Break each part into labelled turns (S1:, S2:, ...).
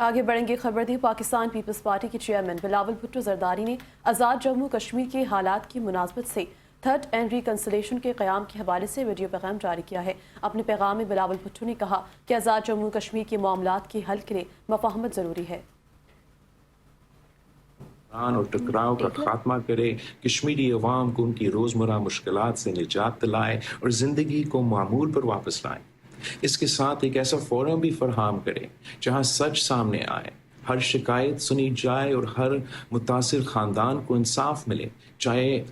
S1: آگے بڑھیں گے خبر دی پاکستان پیپلز پارٹی کے چیئرمین بلاول بھٹو زرداری نے آزاد جموں کشمیر کے حالات کی مناسبت سے تھرڈ اینڈ ریکنسلیشن کے قیام کے حوالے سے ویڈیو پیغام جاری کیا ہے۔ اپنے پیغام میں بلاول بھٹو نے کہا کہ آزاد جموں کشمیر کے معاملات کے حل کے لیے مفاہمت ضروری ہے
S2: اور ٹکراؤ کا خاتمہ کرے، کشمیری عوام کو ان کی روزمرہ مشکلات سے نجات دلائے اور زندگی کو معمول پر واپس لائے۔ اس کے ساتھ ایک ایسا فورم بھی فراہم کرے جہاں سچ سامنے آئے، ہر شکایت سنی جائے اور ہر متاثر خاندان کو انصاف ملے، چاہے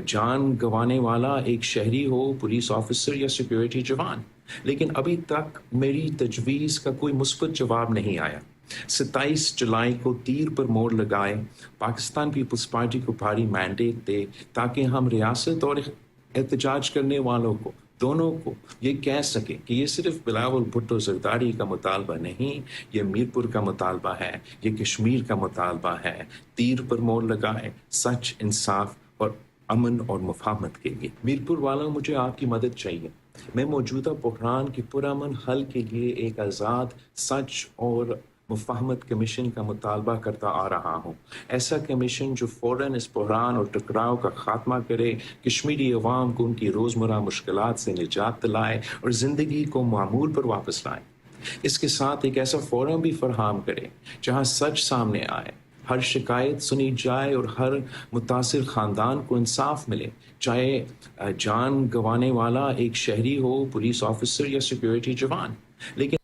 S2: جان گنوانے والا ایک شہری ہو، پولیس آفیسر یا سیکیورٹی جوان۔ لیکن ابھی تک میری تجویز کا کوئی مثبت جواب نہیں آیا۔ 27 جولائی کو تیر پر موڑ لگائے، پاکستان پیپلز پارٹی کو بھاری مینڈیٹ دے تاکہ ہم ریاست اور احتجاج کرنے والوں کو دونوں کو یہ کہہ سکیں کہ یہ صرف بلاول بھٹو زرداری کا مطالبہ نہیں، یہ میرپور کا مطالبہ ہے، یہ کشمیر کا مطالبہ ہے۔ تیر پر موڑ لگائے، سچ، انصاف اور امن اور مفاہمت کے لیے۔ میرپور والوں، مجھے آپ کی مدد چاہیے۔ میں موجودہ بحران کے پرامن حل کے لیے ایک آزاد، سچ اور مفاہمت کمیشن کا مطالبہ کرتا آ رہا ہوں۔ ایسا کمیشن جو فوراً اس بحران اور ٹکراؤ کا خاتمہ کرے، کشمیری عوام کو ان کی روزمرہ مشکلات سے نجات دلائے اور زندگی کو معمول پر واپس لائے۔ اس کے ساتھ ایک ایسا فورم بھی فراہم کرے جہاں سچ سامنے آئے، ہر شکایت سنی جائے اور ہر متاثر خاندان کو انصاف ملے، چاہے جان گنوانے والا ایک شہری ہو، پولیس آفیسر یا سیکیورٹی جوان۔ لیکن